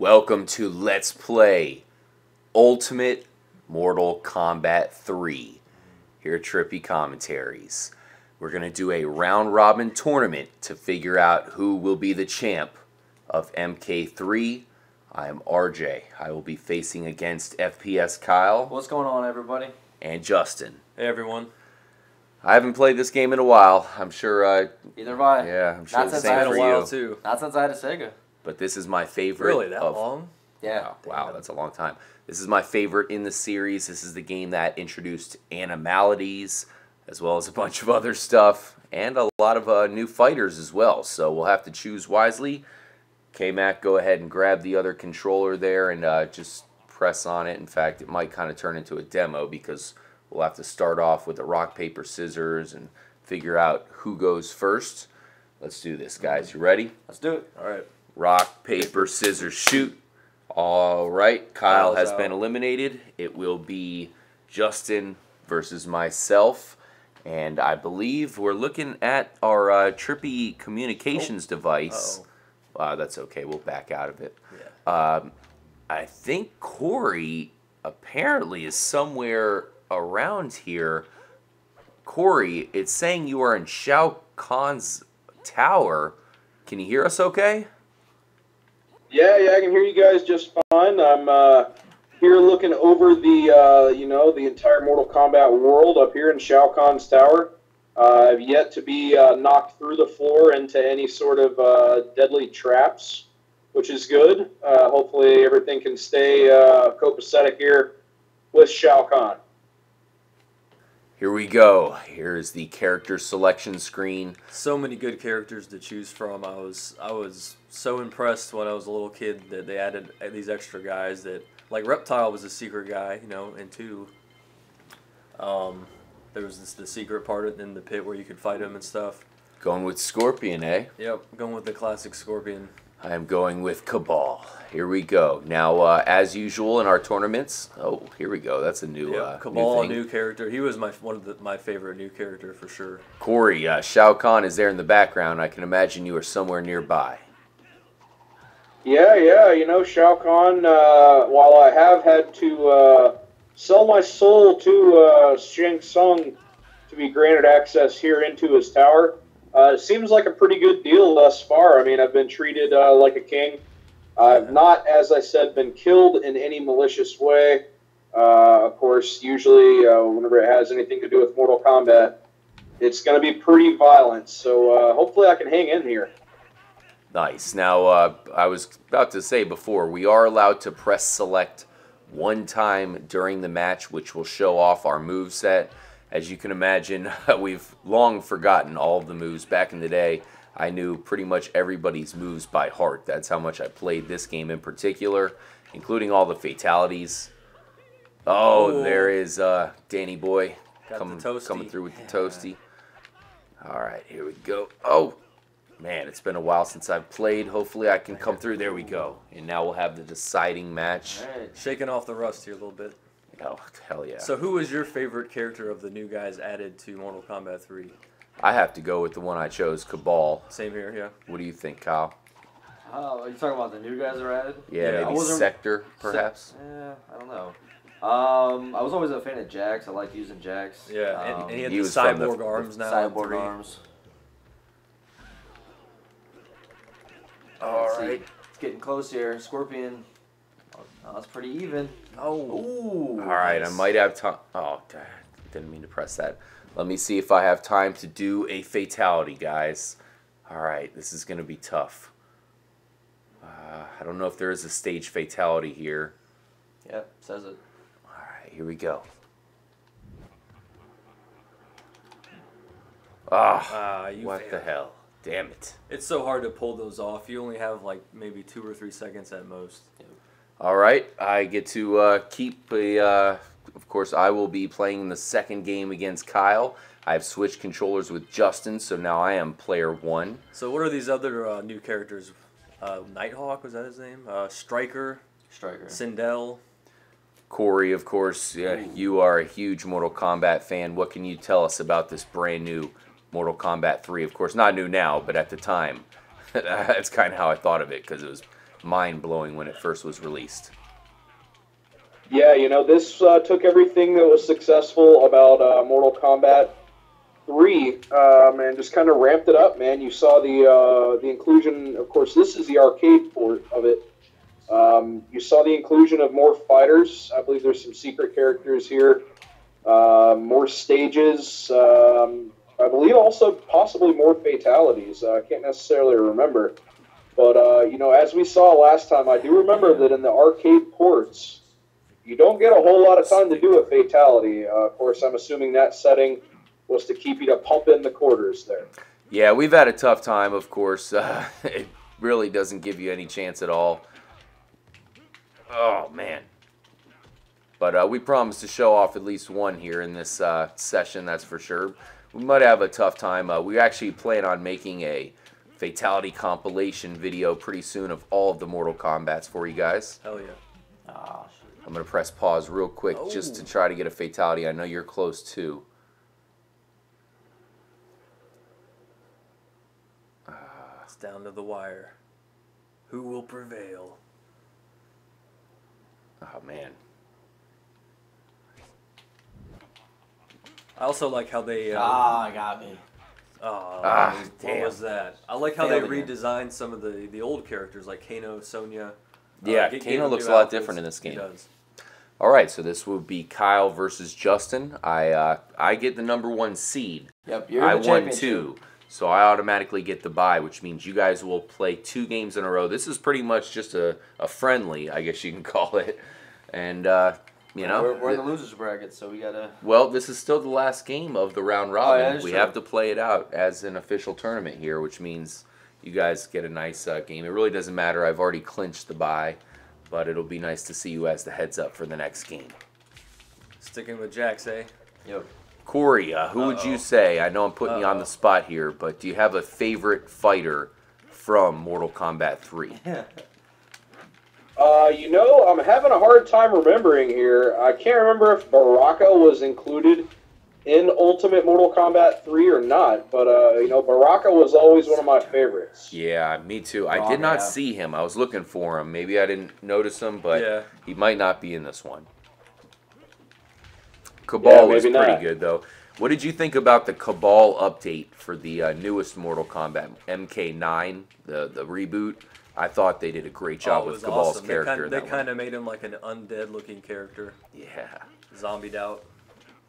Welcome to Let's Play Ultimate Mortal Kombat 3 here at Trippy Commentaries. We're going to do a round-robin tournament to figure out who will be the champ of MK3. I am RJ. I will be facing against FPS Kyle. What's going on, everybody? And Justin. Hey, everyone. I haven't played this game in a while. I'm sure... Either have I. Yeah, I'm sure Not the since same I had for a you. while, too. Not since I had a Sega. But this is my favorite. Really, that long? Yeah. Oh, wow, that's a long time. This is my favorite in the series. This is the game that introduced animalities, as well as a bunch of other stuff, and a lot of new fighters as well. So we'll have to choose wisely. K-Mac, go ahead and grab the other controller there and just press on it. In fact, it might kind of turn into a demo because we'll have to start off with the rock, paper, scissors and figure out who goes first. Let's do this, guys. You ready? Let's do it. All right. Rock, paper, scissors, shoot. All right, Kyle has out. been eliminated. It will be Justin versus myself. And I believe we're looking at our Trippy communications device. That's okay. We'll back out of it. Yeah. I think Corey apparently is somewhere around here. Corey, it's saying you are in Shao Kahn's tower. Can you hear us okay? Yeah, I can hear you guys just fine. I'm here looking over the, the entire Mortal Kombat world up here in Shao Kahn's tower. I've yet to be knocked through the floor into any sort of deadly traps, which is good. Hopefully everything can stay copacetic here with Shao Kahn. Here we go. Here's the character selection screen. So many good characters to choose from. I was so impressed when I was a little kid that they added these extra guys that, like Reptile was a secret guy, and two. There was the secret part in the pit where you could fight him and stuff. Going with Scorpion, eh? Yep, going with the classic Scorpion. I am going with Cabal. Here we go. Now, as usual in our tournaments, oh, here we go. That's a new, Cabal, new thing. new character. He was one of my favorite new character for sure. Corey, Shao Kahn is there in the background. I can imagine you are somewhere nearby. Yeah, Shao Kahn, while I have had to sell my soul to Shang Tsung to be granted access here into his tower, it seems like a pretty good deal thus far. I mean, I've been treated like a king. I've not, as I said, been killed in any malicious way. Of course, usually whenever it has anything to do with Mortal Kombat, it's going to be pretty violent. So hopefully I can hang in here. Nice. Now, I was about to say before, we are allowed to press select one time during the match, which will show off our moveset. As you can imagine, we've long forgotten all of the moves. Back in the day, I knew pretty much everybody's moves by heart. That's how much I played this game in particular, including all the fatalities. Oh, there is Danny Boy coming through with the toasty. All right, here we go. Oh, man, it's been a while since I've played. Hopefully I can come through. There we go. And now we'll have the deciding match. Right. Shaking off the rust here a little bit. Oh, hell yeah. So who was your favorite character of the new guys added to Mortal Kombat 3? I have to go with the one I chose, Cabal. Same here, yeah. What do you think, Kyle? Oh, are you talking about the new guys that are added? Yeah, maybe Sector, perhaps? Yeah, I don't know. I was always a fan of Jax. I like using Jax. Yeah, and he had the was from cyborg arms now. Cyborg arms. All right. It's getting close here. Scorpion. Oh, that's pretty even. Oh. All right, nice. I might have time. Oh, didn't mean to press that. Let me see if I have time to do a fatality, guys. All right, this is going to be tough. I don't know if there is a stage fatality here. Yep, says it. All right, here we go. What the hell? Damn it. It's so hard to pull those off. You only have like maybe 2 or 3 seconds at most. All right, I get to keep a... of course, I will be playing the second game against Kyle. I've switched controllers with Justin, so now I am player 1. So what are these other new characters? Nighthawk, was that his name? Striker. Sindel. Corey, of course, you are a huge Mortal Kombat fan. What can you tell us about this brand new Mortal Kombat 3? Of course, not new now, but at the time, that's kind of how I thought of it, because it was mind-blowing when it first was released. Yeah, you know, this took everything that was successful about Mortal Kombat 3 and just kind of ramped it up, man. You saw the inclusion, of course, this is the arcade port of it. You saw the inclusion of more fighters. I believe there's some secret characters here. More stages. I believe also possibly more fatalities. I can't necessarily remember. But, you know, as we saw last time, I do remember that in the arcade ports, you don't get a whole lot of time to do a fatality. Of course, I'm assuming that setting was to keep you to pump in the quarters there. Yeah, we've had a tough time, of course. It really doesn't give you any chance at all. Oh, man. But we promised to show off at least one here in this session, that's for sure. We might have a tough time. We actually plan on making a fatality compilation video pretty soon of all of the Mortal Kombats for you guys. Hell yeah. Ah, shit. I'm going to press pause real quick just to try to get a fatality. I know you're close too. It's down to the wire. Who will prevail? Oh, man. I also like how they... got me. what damn. was that? I like how they Failed again. redesigned some of the old characters, like Kano, Sonya. Yeah, gave Kano them looks new a lot outfits. different in this game. He does. All right, so this will be Kyle versus Justin. I get the #1 seed. Yep, you're I in the won championship. 2, so I automatically get the bye, which means you guys will play 2 games in a row. This is pretty much just a friendly, I guess you can call it. And, you know. We're in the losers bracket, so we gotta... Well, this is still the last game of the round robin. yeah, that's we true. have to play it out as an official tournament here, which means you guys get a nice game. It really doesn't matter. I've already clinched the bye, but it'll be nice to see you as the heads up for the next game. Sticking with Jax, eh? Yep. Corey, who would you say? I know I'm putting you on the spot here, but do you have a favorite fighter from Mortal Kombat 3? You know, I'm having a hard time remembering here. I can't remember if Baraka was included in Ultimate Mortal Kombat 3 or not, but, you know, Baraka was always one of my favorites. Yeah, me too. I did not see him. I was looking for him. Maybe I didn't notice him, but he might not be in this one. Cabal was pretty good, though. What did you think about the Cabal update for the newest Mortal Kombat, MK9, the reboot? I thought they did a great job with Cabal's awesome. character. They kind of made him like an undead-looking character. Yeah. Zombied out.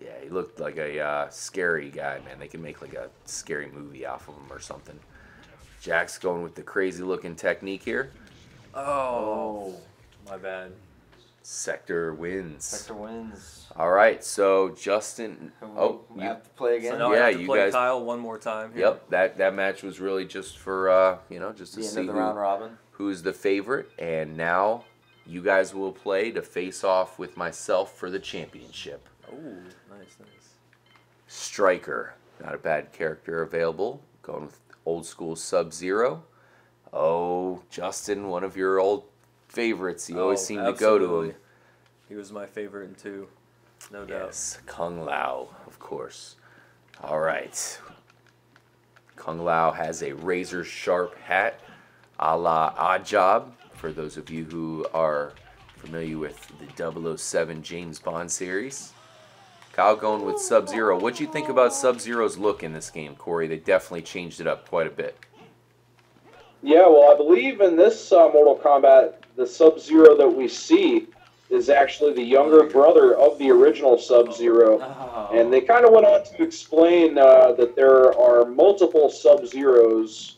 Yeah, he looked like a scary guy, man. They can make like a scary movie off of him or something. Jack's going with the crazy-looking technique here. Oh, my bad. Sector wins. Sector wins. All right, so Justin. We have to play again. So now I have to play Kyle one more time. Here. Yep, that match was really just for you know, just to the end see of the round robin. Who's the favorite, and now you guys will play to face off with myself for the championship. Oh, nice. Striker, not a bad character available. Going with old school SubZero. Oh, Justin, one of your old favorites. You always seem to go to him. He was my favorite in 2, no doubt. Yes, Kung Lao, of course. All right. Kung Lao has a razor-sharp hat, a la Oddjob, for those of you who are familiar with the 007 James Bond series. Kyle going with SubZero. What'd you think about SubZero's look in this game, Corey? They definitely changed it up quite a bit. Yeah, well, I believe in this Mortal Kombat, the SubZero that we see is actually the younger brother of the original SubZero. Oh. And they kind of went on to explain that there are multiple SubZeros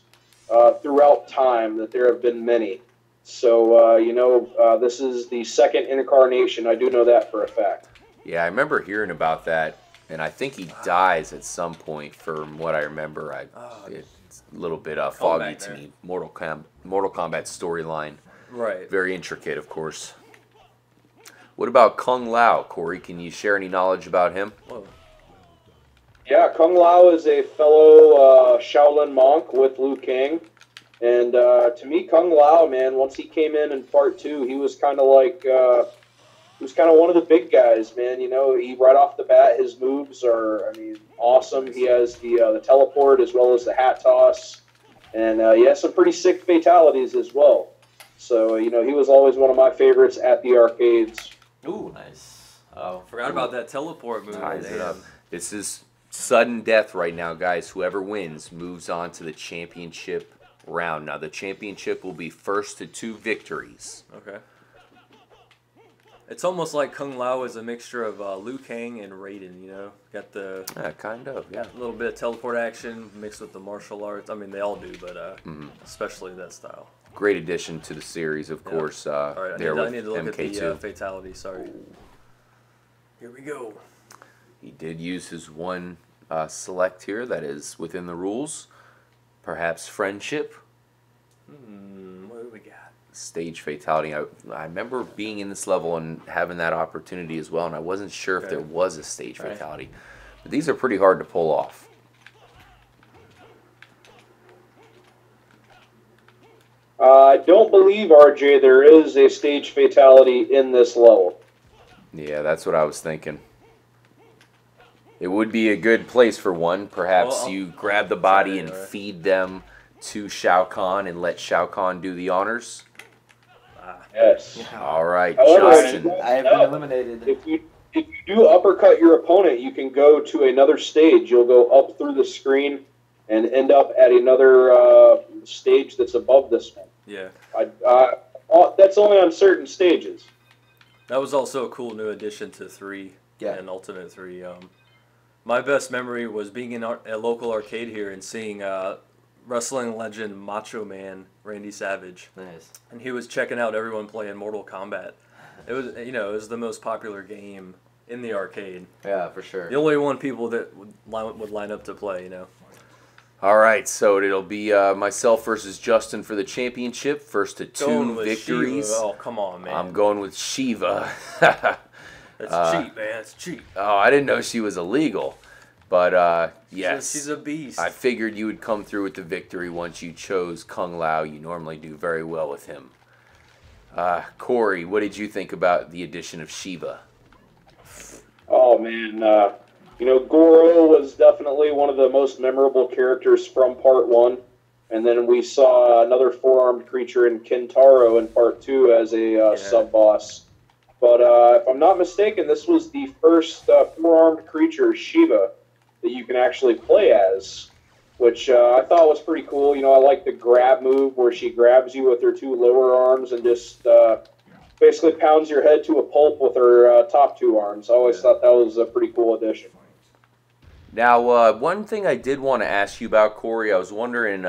throughout time, that there have been many. So, you know, this is the second incarnation. I do know that for a fact. Yeah, I remember hearing about that, and I think he dies at some point from what I remember. It's a little bit foggy to me. Mortal Kombat storyline. Right. Very intricate, of course. What about Kung Lao, Corey? Can you share any knowledge about him? Whoa. Yeah, Kung Lao is a fellow Shaolin monk with Liu Kang. And to me, Kung Lao, man, once he came in Part 2, he was kind of like, he was kind of one of the big guys, man. You know, right off the bat, his moves are, I mean, awesome. He has the teleport as well as the hat toss. And he has some pretty sick fatalities as well. So, you know, he was always one of my favorites at the arcades. Ooh, nice. Oh, Forgot about that teleport move. Ties it Damn. up. This is sudden death right now, guys. Whoever wins moves on to the championship round. Now, the championship will be first to 2 victories. Okay. It's almost like Kung Lao is a mixture of Liu Kang and Raiden, you know? Got the Yeah, kind of, yeah. little bit of teleport action mixed with the martial arts. I mean, they all do, but especially that style. Great addition to the series, of course. All right, I there need to with look MK2. at the fatality. Sorry. Here we go. He did use his one select here that is within the rules. Perhaps friendship. What do we got? Stage fatality. I remember being in this level and having that opportunity as well, and I wasn't sure if Okay. there was a stage Right. fatality. But these are pretty hard to pull off. I don't believe, RJ, there is a stage fatality in this level. Yeah, that's what I was thinking. It would be a good place for one. Perhaps Well, you grab the body sorry, and alright. feed them to Shao Kahn and let Shao Kahn do the honors. Yes. All right, However, Justin. I have been eliminated. If you do uppercut your opponent, you can go to another stage. You'll go up through the screen and end up at another stage that's above this one. Yeah. That's only on certain stages. That was also a cool new addition to 3 Yeah. and Ultimate 3. My best memory was being in a local arcade here and seeing wrestling legend Macho Man Randy Savage, Nice. and he was checking out everyone playing Mortal Kombat. It was, you know, it was the most popular game in the arcade. Yeah, for sure. The only one people that would line up to play, you know. All right, so it'll be myself versus Justin for the championship. First to 2 Going with victories. Shiva. Oh, come on, man. I'm going with Shiva. That's cheap, man. It's cheap. Oh, I didn't know she was illegal. But, yes. She's a beast. I figured you would come through with the victory once you chose Kung Lao. You normally do very well with him. Corey, what did you think about the addition of Shiva? Oh, man. You know, Goro was definitely one of the most memorable characters from Part 1. And then we saw another 4-armed creature in Kintaro in Part 2 as a sub-boss. But if I'm not mistaken, this was the first 4-armed creature, Shiva, that you can actually play as, which I thought was pretty cool. You know, I like the grab move where she grabs you with her 2 lower arms and just basically pounds your head to a pulp with her top 2 arms. I always thought that was a pretty cool addition. Now, one thing I did want to ask you about, Corey, I was wondering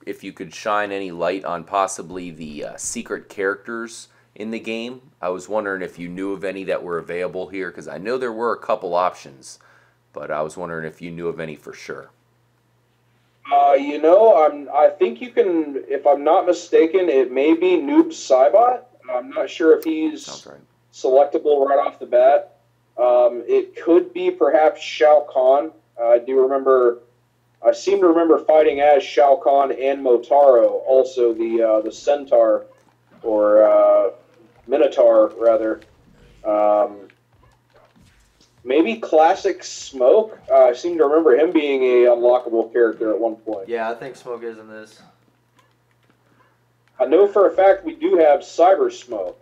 if you could shine any light on possibly the secret characters in the game. I was wondering if you knew of any that were available here, because I know there were a couple options, but I was wondering if you knew of any for sure. You know, I think you can, if I'm not mistaken, it may be Noob Saibot. I'm not sure if he's Sounds right. selectable right off the bat. It could be perhaps Shao Kahn. I seem to remember fighting as Shao Kahn and Motaro, also the Centaur, or Minotaur, rather. Maybe Classic Smoke. I seem to remember him being a unlockable character at one point. Yeah, I think Smoke is in this. I know for a fact we do have Cyber Smoke,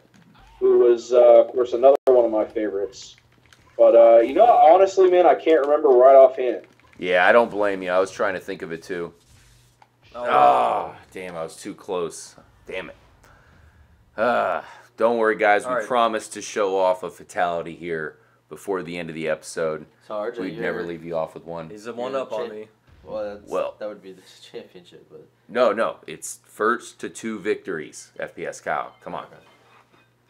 who was, of course, another one of my favorites. But, you know, honestly, man, I can't remember right offhand. Yeah, I don't blame you. I was trying to think of it too. Oh, damn, I was too close. Damn it. Don't worry, guys. We All right. promised to show off a fatality here before the end of the episode. So RJ, We'd never leave you off with one. He's a one-up on me. Well, that would be the championship, but No, it's first to 2 victories, FPS Cow. Come on.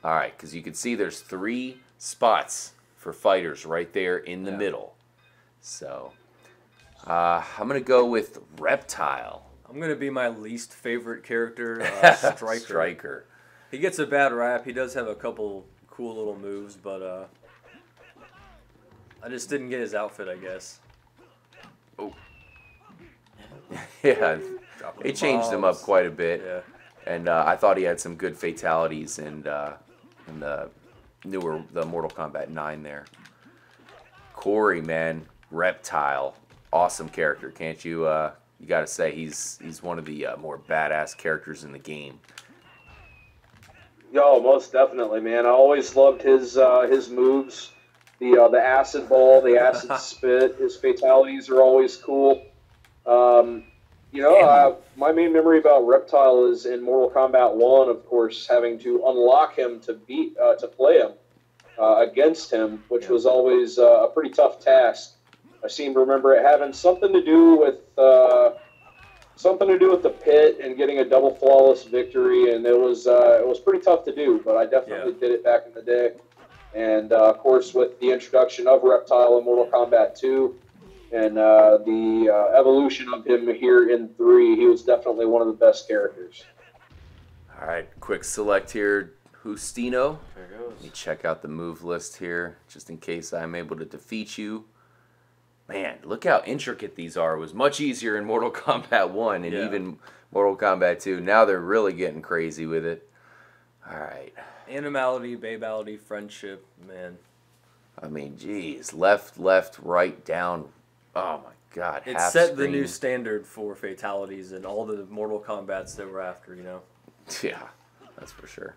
All right, because you can see there's 3 spots for fighters right there in the middle. So, I'm going to go with Reptile. I'm going to be my least favorite character, Striker. Striker. He gets a bad rap. He does have a couple cool little moves, but I just didn't get his outfit, I guess. Oh. Yeah, they changed him up bombs. quite a bit. Yeah. And I thought he had some good fatalities in the Mortal Kombat 9 there. Corey, man, Reptile, awesome character, can't you? You got to say he's one of the more badass characters in the game. Yo, most definitely, man. I always loved his moves. The acid ball, the acid spit. His fatalities are always cool. Um, my main memory about Reptile is in Mortal Kombat 1, of course, having to unlock him to play him against him, which was always a pretty tough task. I seem to remember it having something to do with the pit and getting a double flawless victory, and it was pretty tough to do, but I definitely did it back in the day. And of course, with the introduction of Reptile in Mortal Kombat 2 and the evolution of him here in 3, he was definitely one of the best characters. All right, quick select here. Justino. There it goes. Let me check out the move list here, just in case I'm able to defeat you. Man, look how intricate these are. It was much easier in Mortal Kombat 1 and even Mortal Kombat 2. Now they're really getting crazy with it. All right. Animality, babality, friendship, man. I mean, geez. Left, right, down. Oh, my God. It half set screen. the new standard for fatalities and all the Mortal Kombats that we're after, you know? Yeah, that's for sure.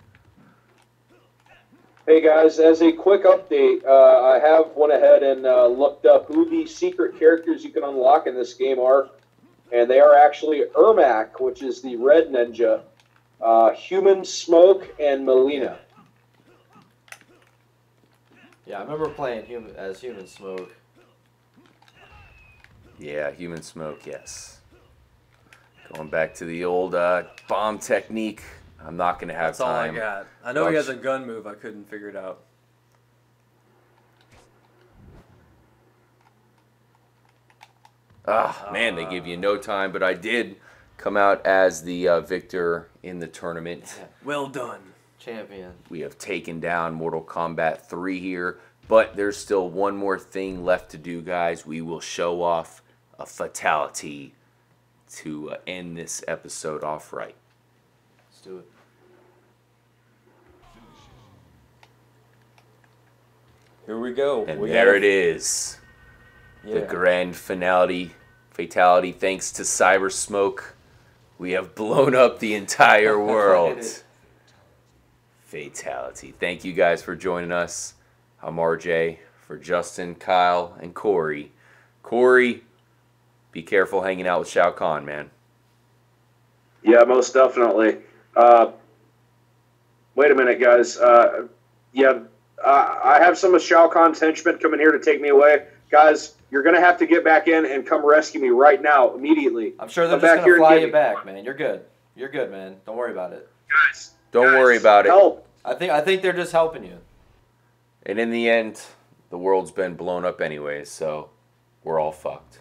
Hey guys, as a quick update, I have went ahead and looked up who the secret characters you can unlock in this game are, and they are actually Ermac, which is the red ninja, Human Smoke, and Melina. Yeah, I remember playing as Human Smoke. Yeah, Human Smoke, yes. Going back to the old bomb technique. I'm not going to have That's time. all I got. I know he has a gun move. I couldn't figure it out. Man, they give you no time, but I did come out as the victor in the tournament. Well done. Champion. We have taken down Mortal Kombat 3 here, but there's still one more thing left to do, guys. We will show off a fatality to end this episode off right. Let's do it. Here we go. And there it is. The grand fatality. Thanks to Cyber Smoke, we have blown up the entire world. Fatality. Thank you guys for joining us. I'm RJ for Justin, Kyle, and Corey. Corey, be careful hanging out with Shao Kahn, man. Yeah, most definitely. Wait a minute, guys. I have some of Shao Kahn's henchmen coming here to take me away. Guys, you're going to have to get back in and come rescue me right now, immediately. I'm sure they're just going to fly you back, man. You're good. You're good, man. Don't worry about it. Guys, Don't worry about it. Help. I think they're just helping you. And in the end, the world's been blown up anyways, so we're all fucked.